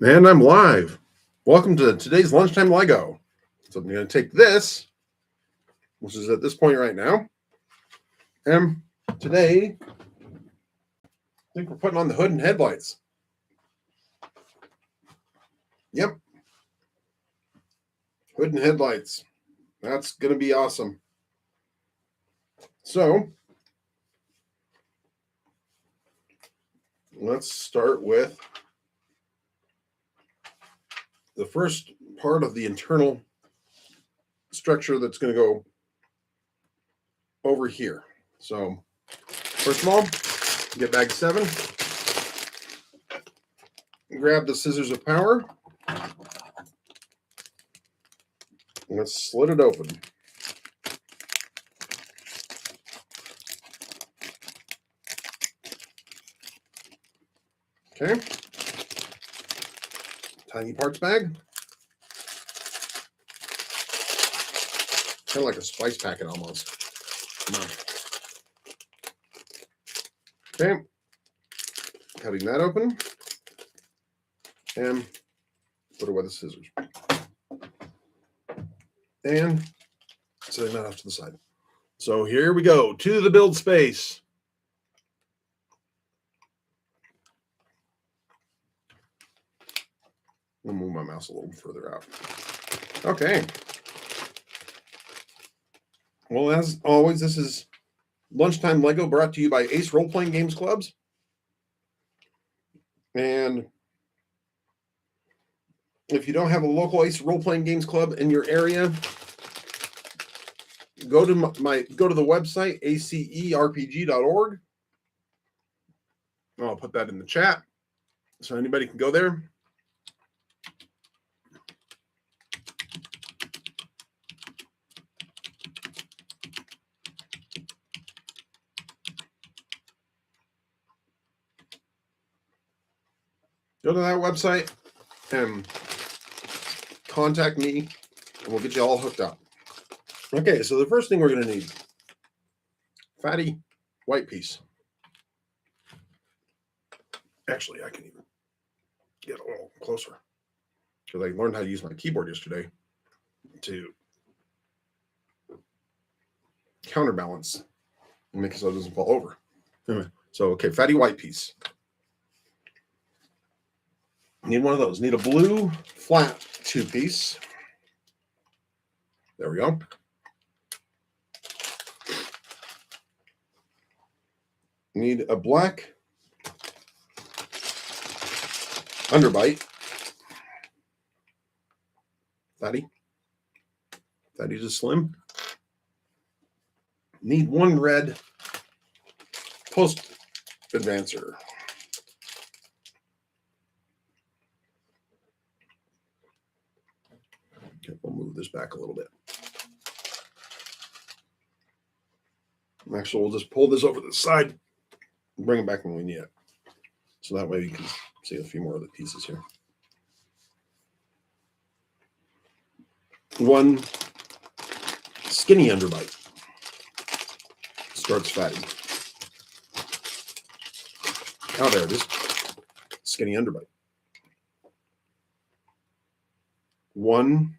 And I'm live. Welcome to today's Lunchtime Lego. So I'm going to take this, which is at this point right now, and today I think we're putting on the hood and headlights. Yep. Hood and headlights. That's going to be awesome. So let's start with the first part of the internal structure that's going to go over here. So first of all, get bag 7. Grab the scissors of power. Let's slit it open. Okay. Tiny parts bag. Kind of like a spice packet almost. Come on. Okay. Cutting that open. And put away the scissors. And setting that off to the side. So here we go to the build space. I'll move my mouse a little further out. Okay. Well, as always, this is Lunchtime Lego brought to you by Ace Role Playing Games Clubs. And if you don't have a local Ace Role Playing Games Club in your area, go to the website acerpg.org. I'll put that in the chat so anybody can go there. Go to that website and contact me, and we'll get you all hooked up. Okay, so the first thing we're going to need, fatty white piece. Actually, I can even get a little closer because I learned how to use my keyboard yesterday to counterbalance and make it so it doesn't fall over. So, okay, fatty white piece. Need one of those. Need a blue flat 2-piece. There we go. Need a black underbite. Fatty's a slim. Need one red post advancer. Okay, we'll move this back a little bit. Actually, we'll just pull this over to the side and bring it back when we need it. So that way you can see a few more of the pieces here. One skinny underbite. Starts fatty. Oh, there it is. Skinny underbite. One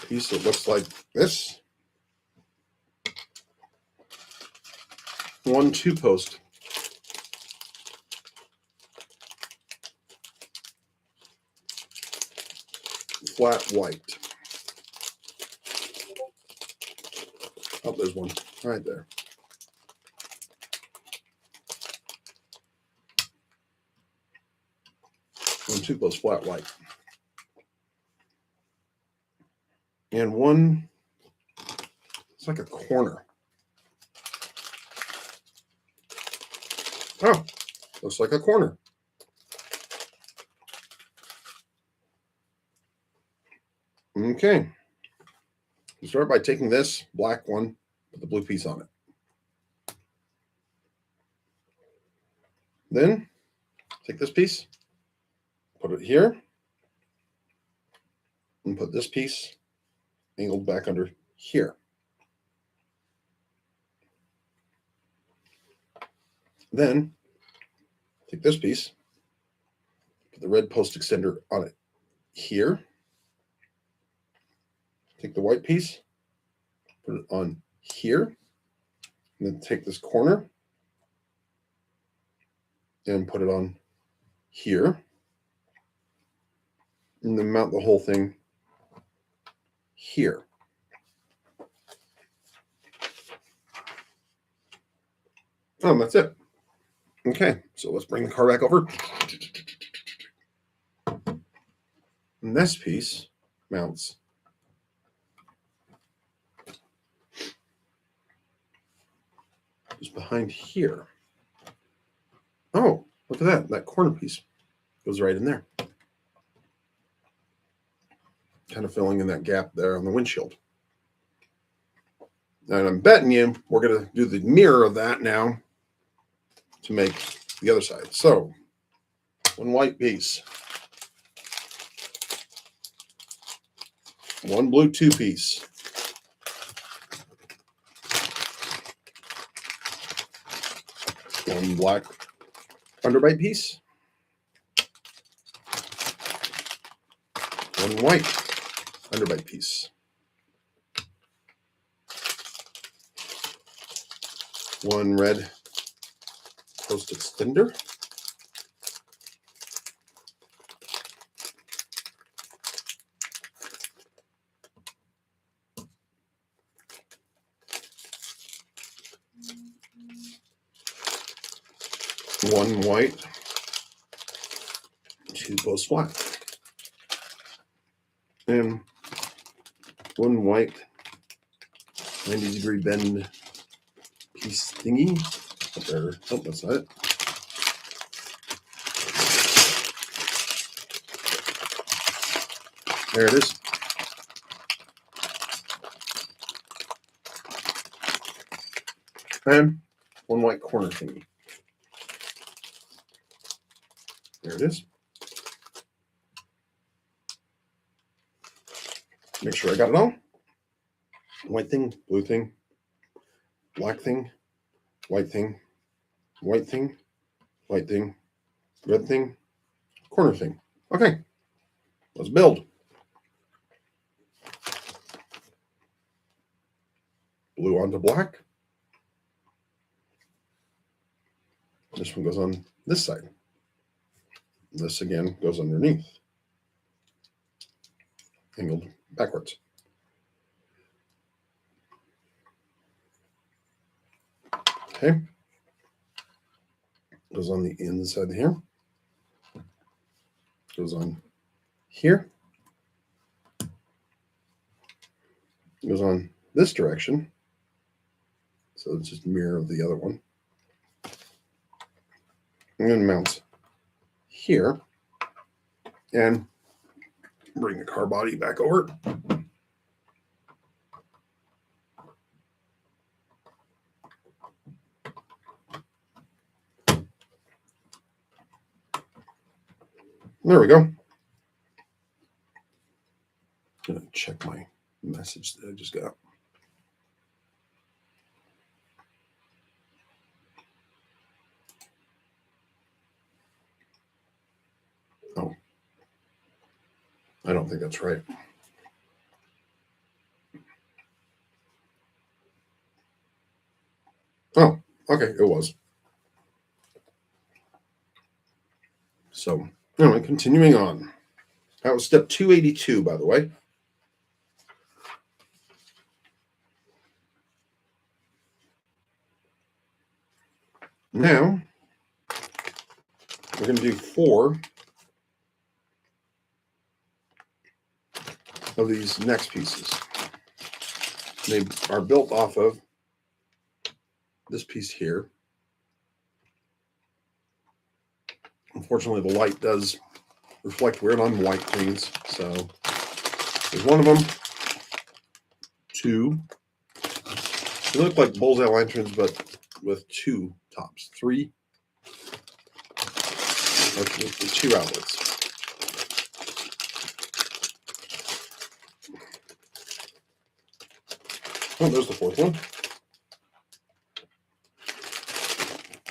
piece that looks like this. One 2-post. Flat white. Oh, there's one right there. One 2-post flat white. And one, it's like a corner. Oh, looks like a corner. Okay. You start by taking this black one, put the blue piece on it. Then take this piece, put it here, and put this piece angled back under here. Then take this piece, Put the red post extender on it here. Take the white piece, put it on here, and then take this corner and put it on here, and then mount the whole thing here. Oh, and that's it. Okay, so let's bring the car back over. And this piece mounts just behind here. Oh, look at that. That corner piece goes right in there. Kind of filling in that gap there on the windshield. And I'm betting you we're going to do the mirror of that now to make the other side. So, one white piece. One blue two-piece. One black underbite piece. One white underbite piece. One red post extender. One white, two post black. And one white 90-degree bend piece thingy. There. Oh, that's not it. There it is. And one white corner thingy. There it is. Make sure I got it all. White thing, blue thing, black thing, white thing, white thing, white thing, red thing, corner thing. Okay, let's build. Blue onto black. This one goes on this side. This again goes underneath. Angled backwards. Okay. Goes on the inside here. Goes on here. Goes on this direction. So it's just a mirror of the other one. And then mounts here. And bring the car body back over. There we go. I'm going to check my message that I just got. Oh, I don't think that's right. Oh, okay, it was. So, anyway, continuing on. That was step 282, by the way. Now, we're going to do 4 of these next pieces. They are built off of this piece here. Unfortunately, the light does reflect weird on white things. So there's one of them. 2. They look like bullseye lanterns, but with 2 tops. 3. With 2 outlets. Oh, there's the 4th one.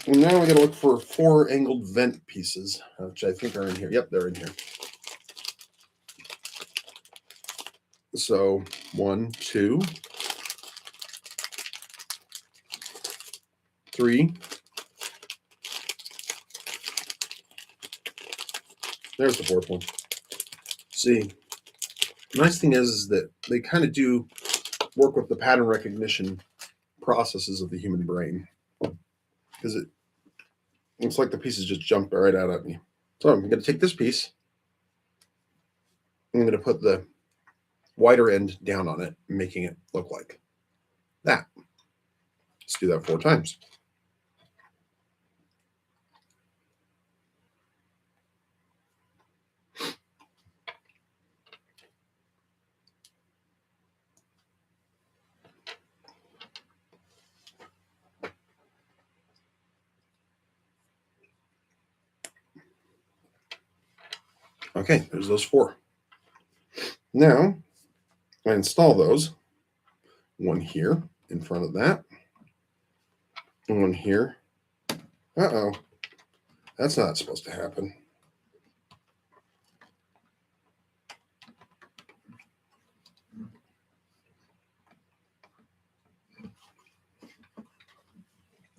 And now we got to look for 4 angled vent pieces, which I think are in here. Yep, they're in here. So 1, 2, 3. There's the 4th one. See, the nice thing is that they kind of do work with the pattern recognition processes of the human brain, because it looks like the pieces just jumped right out at me. So I'm going to take this piece. I'm going to put the wider end down on it, making it look like that. Let's do that 4 times. Okay, there's those 4. Now, I install those. One here in front of that. And one here. Uh-oh. That's not supposed to happen.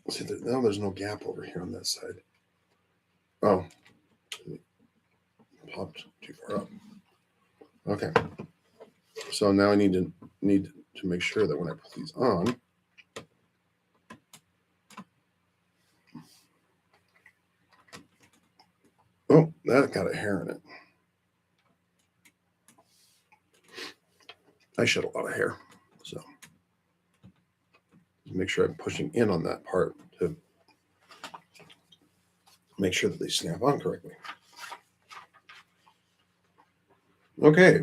See, now there's no gap over here on that side. Oh. Popped too far up. Okay. So now I need to make sure that when I put these on, oh, that got a hair in it. I shed a lot of hair, so make sure I'm pushing in on that part to make sure that they snap on correctly. Okay.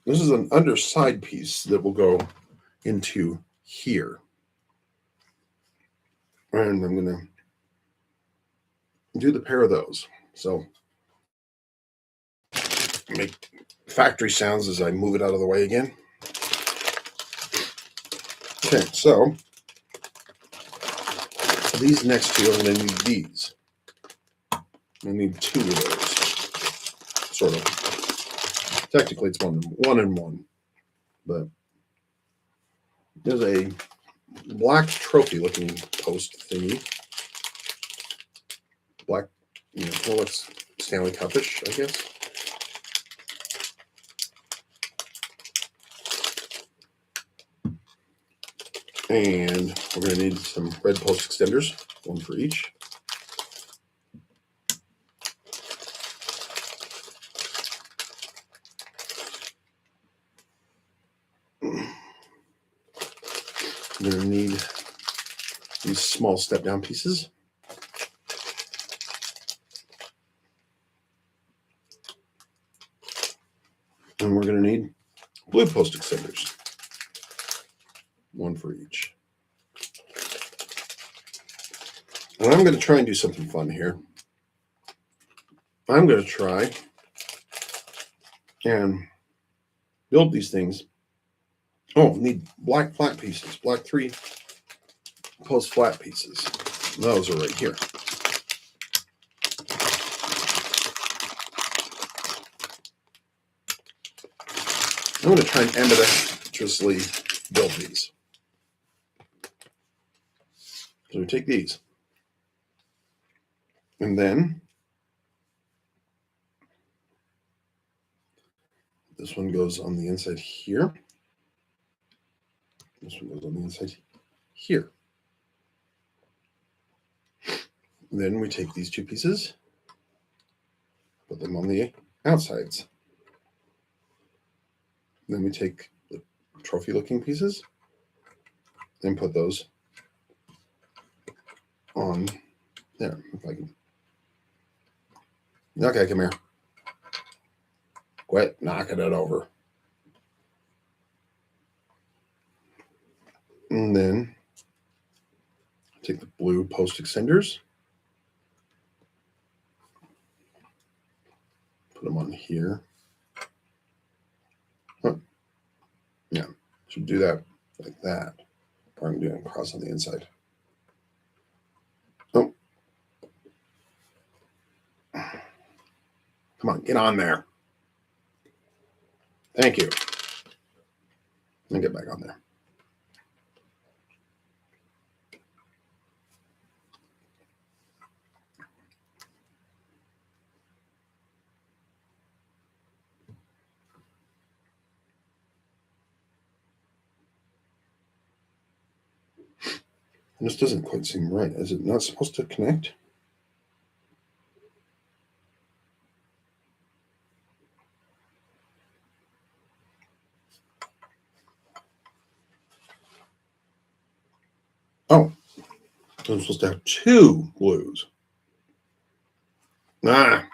This is an underside piece that will go into here. And I'm going to do the pair of those. So make factory sounds as I move it out of the way again. Okay, so these next 2, I'm going to need these. I need 2 of those, sort of. Technically, it's one and one, but there's a black trophy-looking post thingy. Black, well, looks Stanley Cup-ish, I guess. And we're going to need some red post extenders, 1 for each. We're going to need these small step-down pieces. And we're going to need blue post extenders, 1 for each. And I'm going to try and do something fun here. I'm going to try and build these things. Oh, need black flat pieces, black 3 post flat pieces. Those are right here. I'm going to try and ambidextrously build these. So we take these. And then this one goes on the inside here. This one goes on the inside here. And then we take these 2 pieces, put them on the outsides. Then we take the trophy-looking pieces and put those on there. If I can. Okay, come here. Quit knocking it over. And then take the blue post extenders, put them on here. Huh. Yeah, should do that like that. Or I'm doing a cross on the inside. Oh. Come on, get on there. Thank you. Let me get back on there. This doesn't quite seem right. Is it not supposed to connect? Oh, I'm supposed to have two glues. Ah.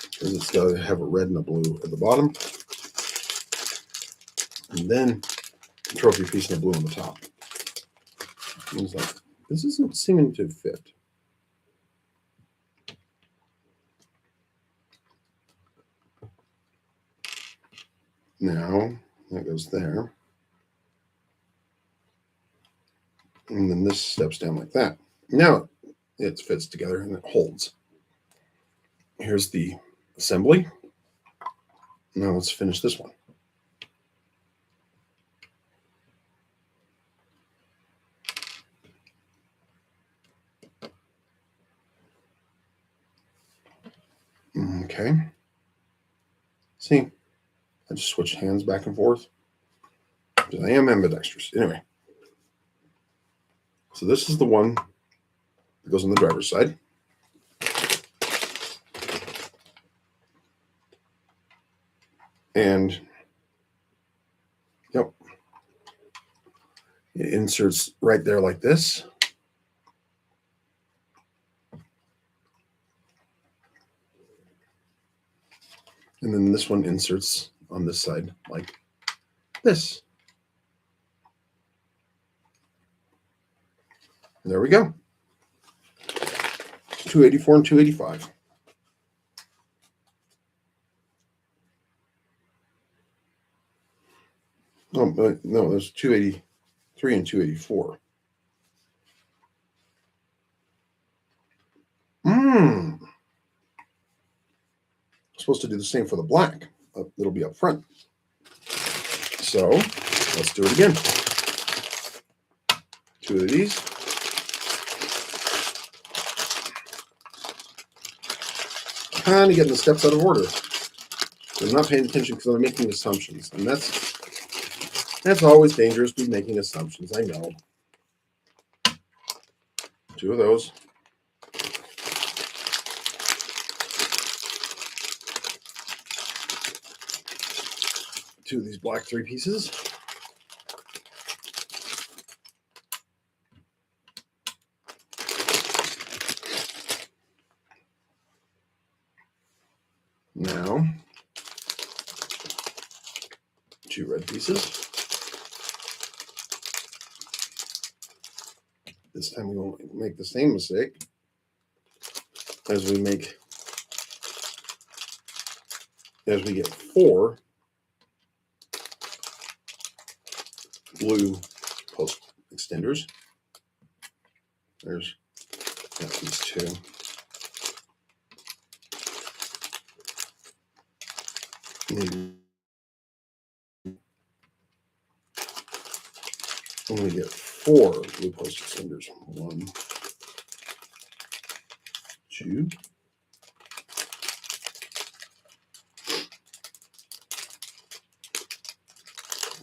Because it's got to have a red and a blue at the bottom. And then a trophy piece and a blue on the top. It's like, this isn't seeming to fit. Now, that goes there. And then this steps down like that. Now it fits together and it holds. Here's the assembly. Now let's finish this one. Okay. See, I just switched hands back and forth because I am ambidextrous. Anyway, so this is the one that goes on the driver's side. And, yep, it inserts right there like this. And then this one inserts on this side like this. And there we go. 284 and 285. Oh, no, there's 283 and 284. Supposed to do the same for the black. It'll be up front. So let's do it again. Two of these. Kind of getting the steps out of order. I'm not paying attention because I'm making assumptions, and that's always dangerous with making assumptions. I know. Two of those. Two of these black three pieces. Now, two red pieces. This time we won't make the same mistake as we get four blue post extenders. There's these two. I'm going to get four blue post extenders. 1, 2,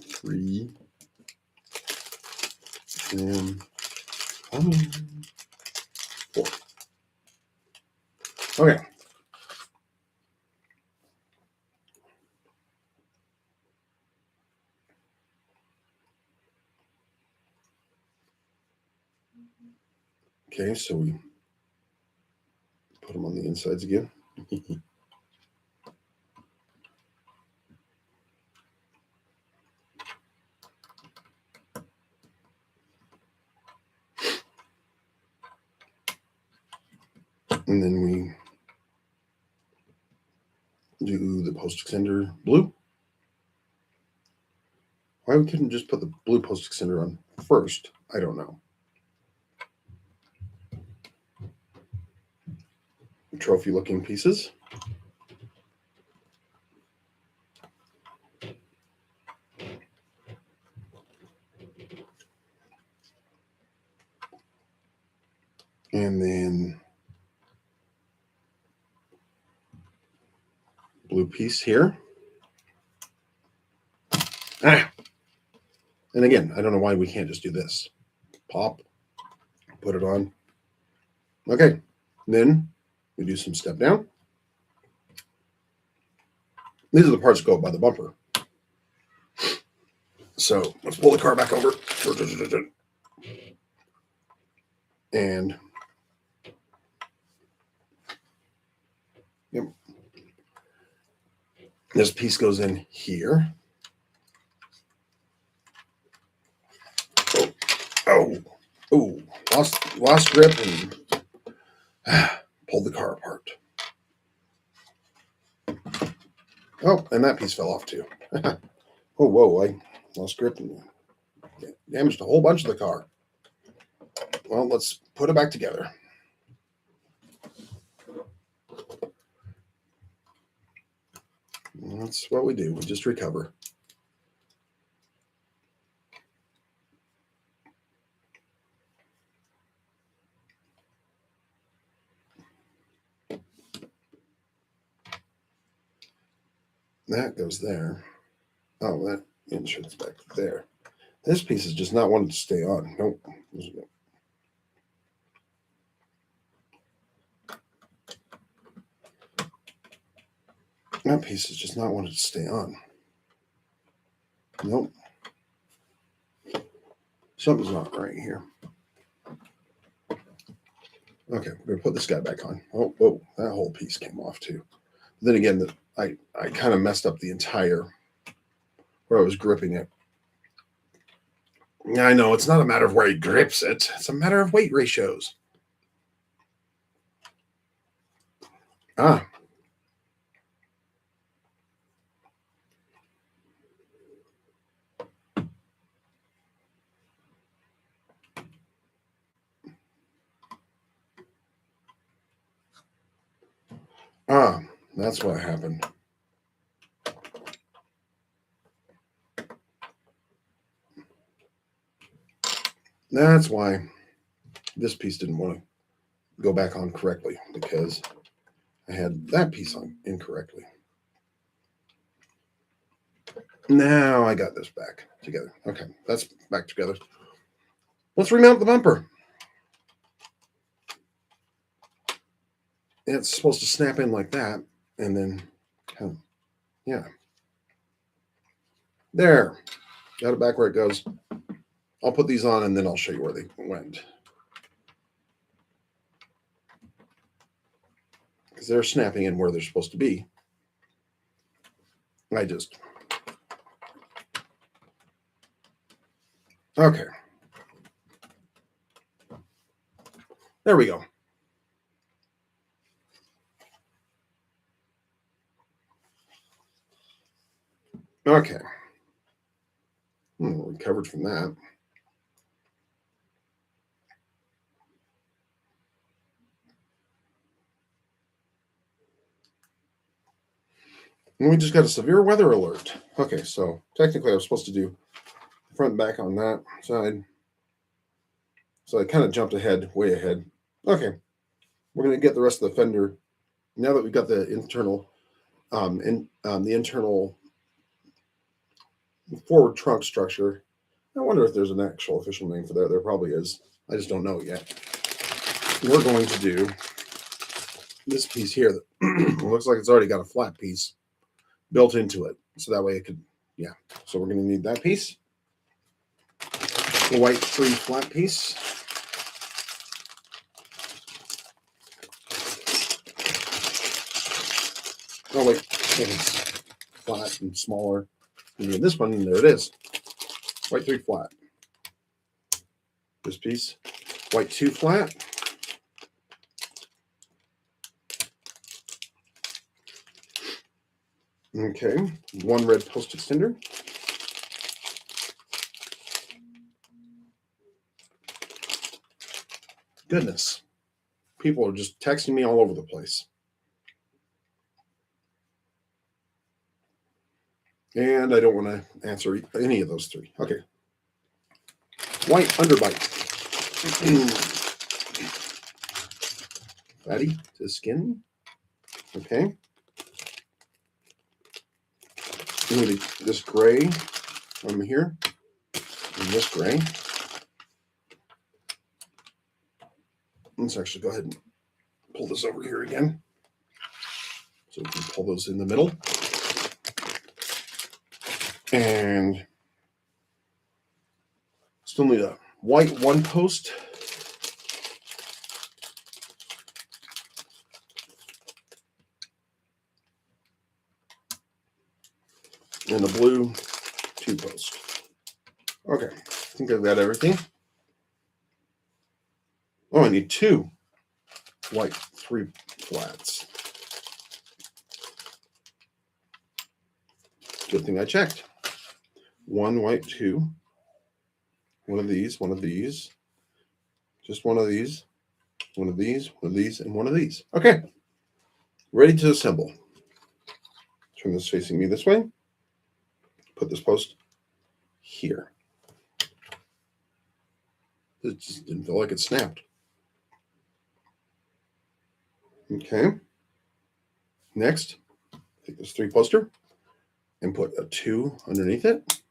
3, and 4. Okay. Okay, so we put them on the insides again. And then we post extender blue. Why we couldn't just put the blue post extender on first, I don't know. Trophy looking pieces. And then blue piece here. And again, I don't know why we can't just do this. Pop, put it on. Okay, then we do some step down. These are the parts that go up by the bumper. So let's pull the car back over. And yep, this piece goes in here. Oh, lost grip and pulled the car apart. Oh, and that piece fell off too. Oh, whoa, I lost grip and damaged a whole bunch of the car. Well, let's put it back together. That's what we do. We just recover. That goes there. Oh, that insurance back there. This piece is just not wanting to stay on. Nope. That piece is just not wanting to stay on. Nope. Something's not right here. Okay, we're going to put this guy back on. Oh, whoa, that whole piece came off too. Then again, I kind of messed up the entire where I was gripping it. I know it's not a matter of where he grips it. It's a matter of weight ratios. That's what happened. That's why this piece didn't want to go back on correctly, because I had that piece on incorrectly. Now I got this back together. Okay, that's back together. Let's remount the bumper. It's supposed to snap in like that, and then, yeah. There. Got it back where it goes. I'll put these on, and then I'll show you where they went. Because they're snapping in where they're supposed to be. Okay. There we go. Okay. Recovered from that. And we just got a severe weather alert. Okay, so technically I was supposed to do front and back on that side. So I kind of jumped ahead, way ahead. Okay, we're going to get the rest of the fender. Now that we've got the internal, the internal forward trunk structure, I wonder if there's an actual official name for that. There probably is. I just don't know it yet. We're going to do this piece here that looks like it's already got a flat piece built into it. So that way it could, yeah. So we're going to need that piece. The white 3 flat piece. Oh, wait. It's flat and smaller. And then this one, and there it is. White 3 flat. This piece. White 2 flat. Okay, one red post extender. Goodness, people are just texting me all over the place. And I don't want to answer any of those three. Okay. White underbite. Fatty to skin. Okay. I'm going to this gray from here. And this gray. Let's actually go ahead and pull this over here again. So we can pull those in the middle. And still need a white one post. And a blue two post. Okay, I think I've got everything. Oh, I need two white three flats. Good thing I checked. One white two. One of these, just one of these, one of these, one of these, and one of these. Okay, ready to assemble. Turn this facing me this way. Put this post here. It just didn't feel like it snapped. Okay. Next, take this three poster and put a two underneath it.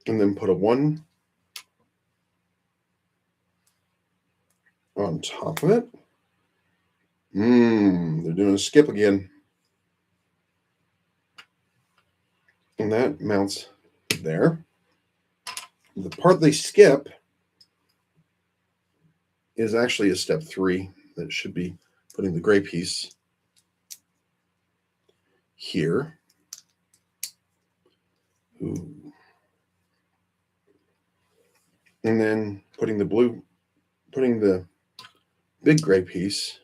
And then put a one on top of it. They're doing a skip again. And that mounts there. The part they skip is actually a step 3 that should be putting the gray piece here. Ooh. And then putting the big gray piece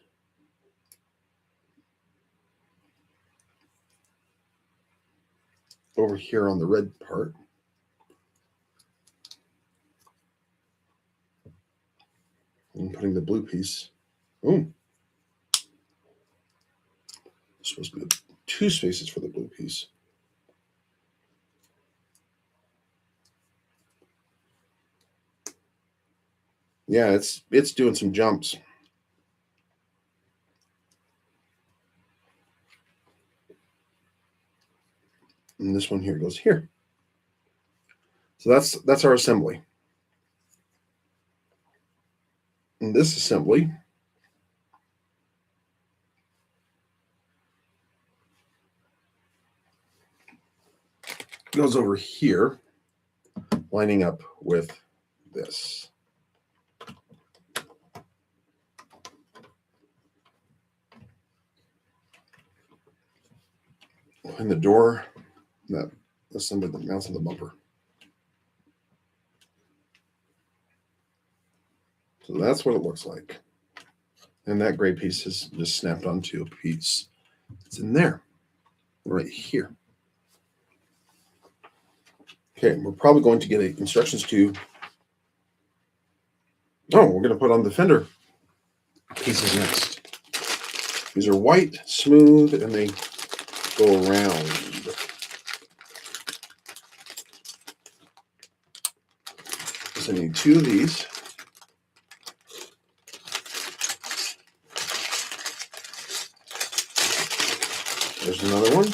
over here on the red part. And putting the blue piece. Oh, supposed to be 2 spaces for the blue piece. Yeah, it's doing some jumps. And this one here goes here. So that's our assembly. And this assembly goes over here, lining up with this. And the door, that assembly that mounts on the bumper. So that's what it looks like. And that gray piece is just snapped onto a piece. It's in there, right here. Okay, we're probably going to get instructions to, we're going to put on the fender pieces next. These are white, smooth, and they go around. So I need 2 of these. There's another one.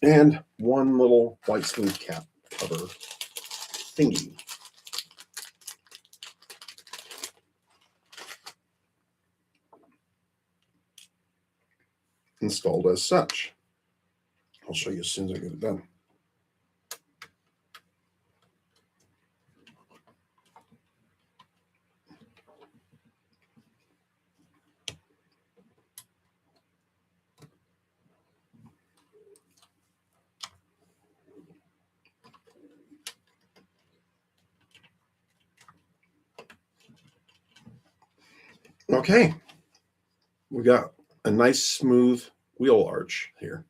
And one little white smooth cap cover thingy. Installed as such. I'll show you as soon as I get it done. Okay, we got a nice smooth wheel arch here,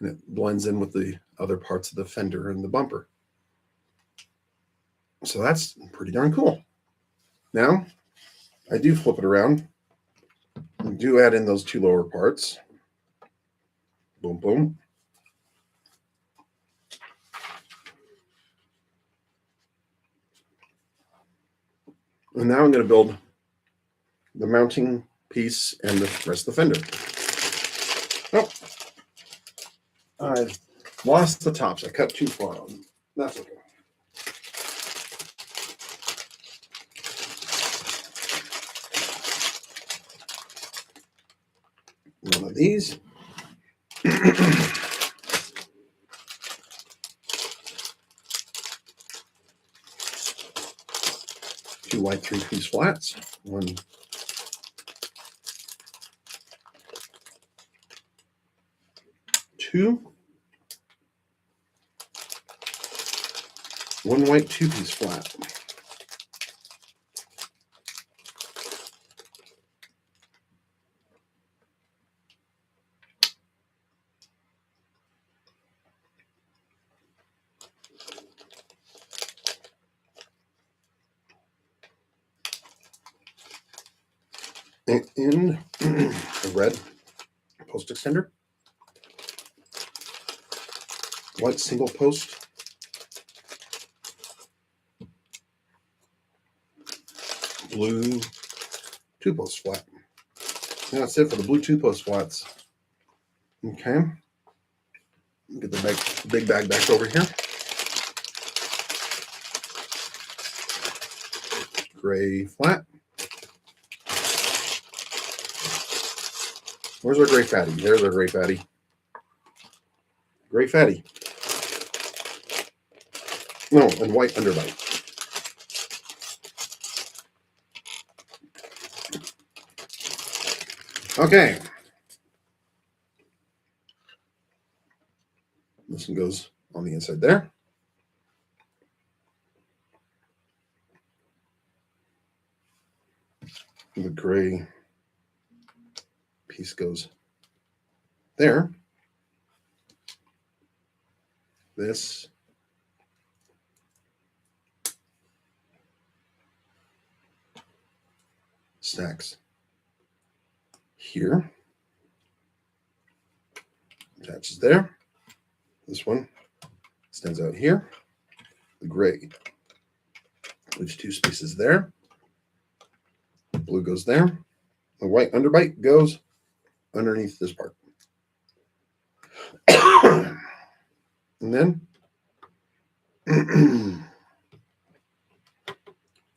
and it blends in with the other parts of the fender and the bumper. So that's pretty darn cool. Now, I do flip it around and do add in those two lower parts. Boom, boom. And now I'm going to build the mounting piece and the rest of the fender. Oh, I lost the tops. I cut too far on them. That's okay. One of these. Two white 3-piece flats. One one white 2-piece flat. In a red post extender, white single post, blue 2-post flat. And that's it for the blue 2-post flats. Okay, get the big bag back over here. Gray flat. Where's our gray fatty? There's our gray fatty. Gray fatty. No, and white underbite. Okay. This one goes on the inside there. The gray piece goes there. This stacks here, attaches there. This one stands out here. The gray leaves 2 spaces there. The blue goes there. The white underbite goes underneath this part. And then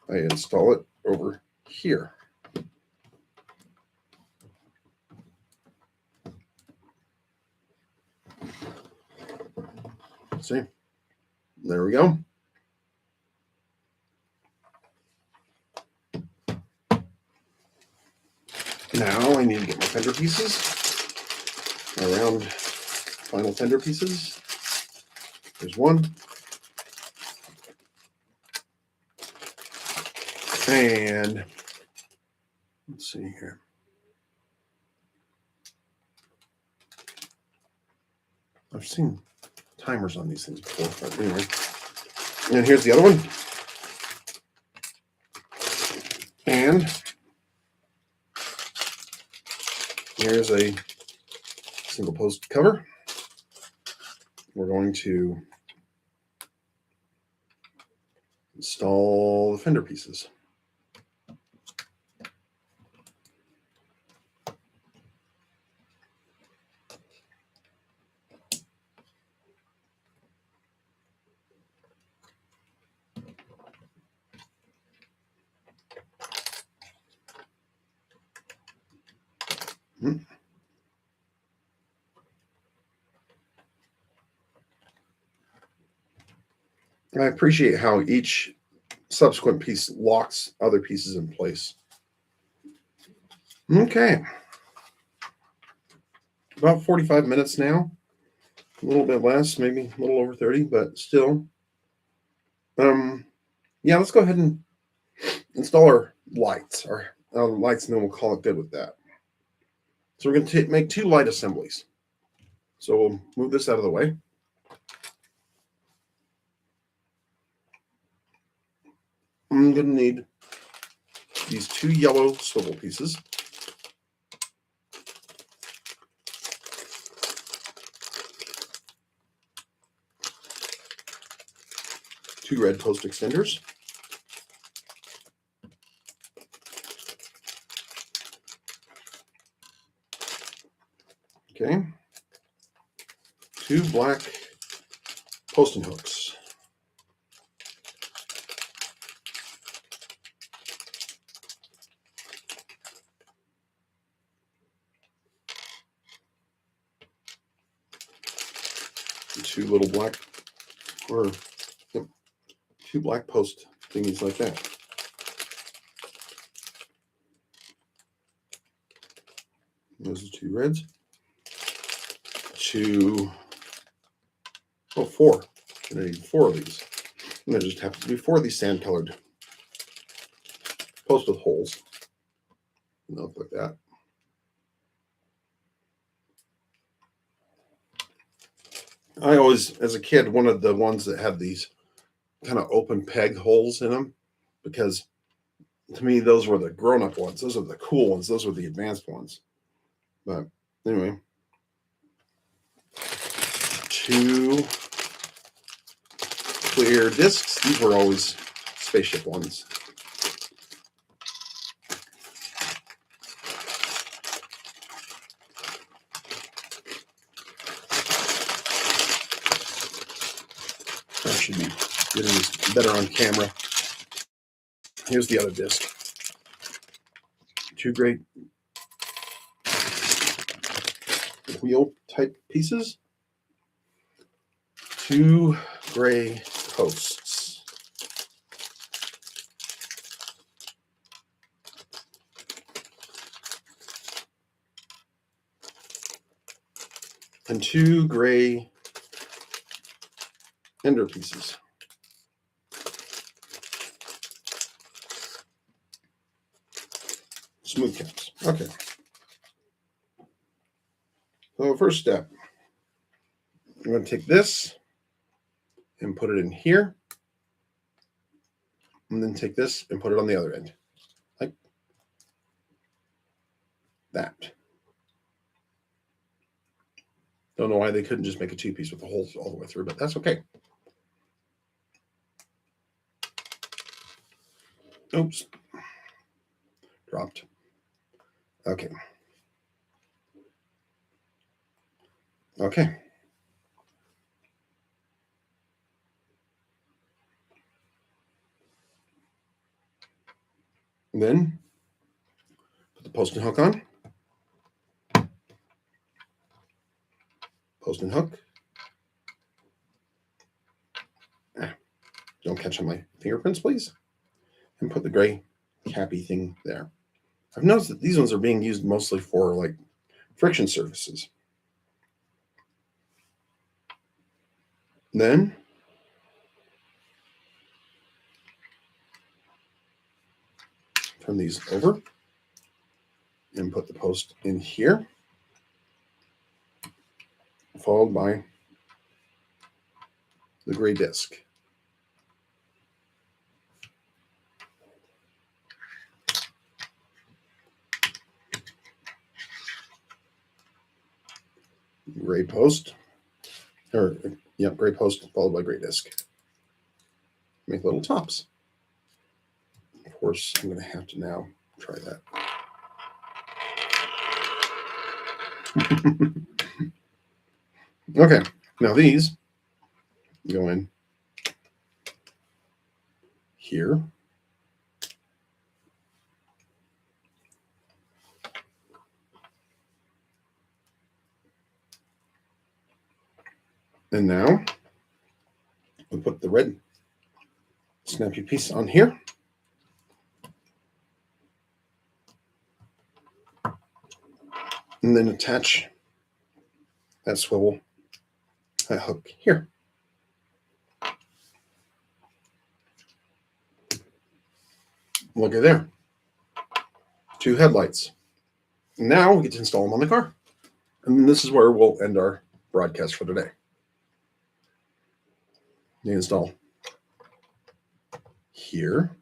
I install it over here. See, there we go. Now I need to get my fender pieces around final fender pieces. There's one. And let's see here. I've seen timers on these things before, but anyway. And here's the other one. And here's a single post cover. We're going to install the fender pieces. I appreciate how each subsequent piece locks other pieces in place. Okay. About 45 minutes now. A little bit less, maybe a little over 30, but still. Yeah, let's go ahead and install our lights, and then we'll call it good with that. So we're going to make two light assemblies. So we'll move this out of the way. I'm going to need these two yellow swivel pieces. Two red post extenders. Okay. Two black posting hooks. Two little black, or yep, two black post thingies like that. Those are two reds. Four. I need four of these. And there just happen to be four of these sand colored posts with holes. And they'll look like that. I always, as a kid, wanted the ones that had these kind of open peg holes in them, because to me, those were the grown-up ones. Those are the cool ones. Those were the advanced ones. But anyway, two clear discs. These were always spaceship ones. I should be getting this better on camera. Here's the other disc. Two great wheel type pieces. Two gray posts. And two gray ender pieces. Smooth caps. Okay. So first step, I'm going to take this and put it in here, and then take this and put it on the other end, like that. Don't know why they couldn't just make a two-piece with the holes all the way through, but that's okay. Oops. Dropped. Okay. Okay. And then put the posting hook on. Posting hook. Don't catch on my fingerprints, please. And put the gray cappy thing there. I've noticed that these ones are being used mostly for like friction surfaces. Then turn these over and put the post in here, followed by the gray disc. Gray post, gray post followed by gray disc. Make little tops. Of course, I'm going to have to now try that. Okay, now these go in here. And now we'll put the red snappy piece on here. And then attach that swivel, that hook here. Look at there. Two headlights. Now we get to install them on the car. And this is where we'll end our broadcast for today. You install here.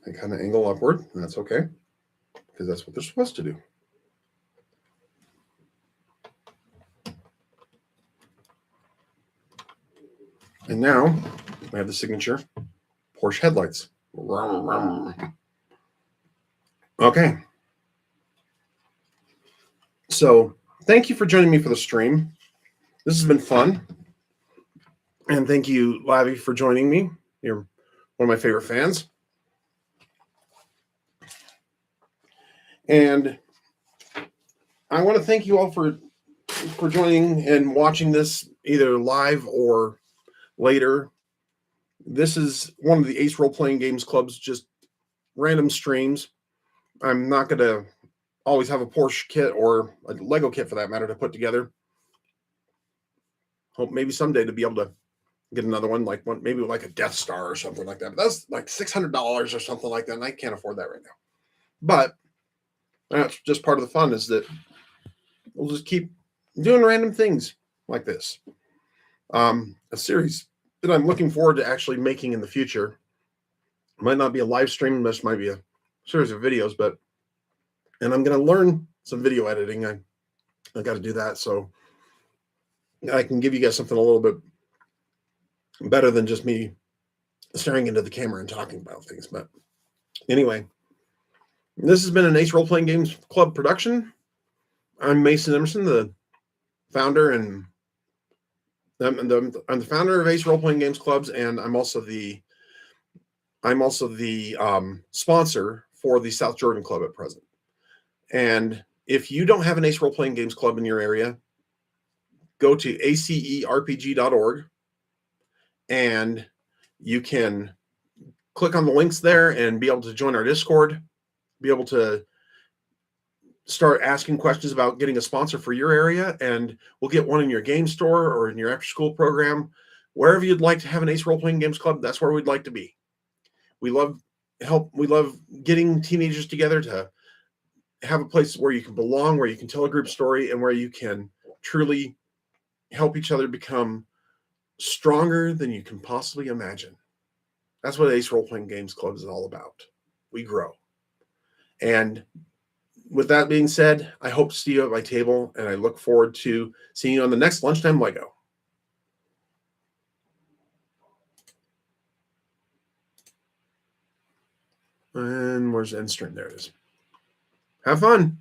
They kind of angle upward, and that's okay, because that's what they're supposed to do. And now we have the signature Porsche headlights. Okay. So thank you for joining me for the stream. This has been fun. And thank you, Lavi, for joining me. You're one of my favorite fans. And I want to thank you all for joining and watching this either live or later. This is one of the Ace Role Playing Games Club's just random streams. I'm not going to always have a Porsche kit or a Lego kit for that matter to put together. Hope maybe someday to be able to get another one, like one, maybe like a Death Star or something like that. But that's like $600 or something like that, and I can't afford that right now. But that's just part of the fun, is that we'll just keep doing random things like this. A series that I'm looking forward to actually making in the future. It might not be a live stream, this might be a series of videos, and I'm going to learn some video editing. I got to do that so I can give you guys something a little bit better than just me staring into the camera and talking about things. But anyway, this has been an Ace Role Playing Games Club production. I'm Mason Emerson, the founder, and I'm the founder of Ace Role Playing Games Clubs, and I'm also the sponsor for the South Jordan Club at present. And if you don't have an Ace Role Playing Games Club in your area, go to acerpg.org, and you can click on the links there and be able to join our Discord, be able to start asking questions about getting a sponsor for your area, and we'll get one in your game store or in your after school program. Wherever you'd like to have an Ace Role Playing Games Club, that's where we'd like to be. We love getting teenagers together to have a place where you can belong, where you can tell a group story, and where you can truly help each other become stronger than you can possibly imagine. That's what Ace Role Playing Games Club is all about. We grow. And with that being said, I hope to see you at my table, and I look forward to seeing you on the next Lunchtime Lego. And where's end stream? There it is. Have fun.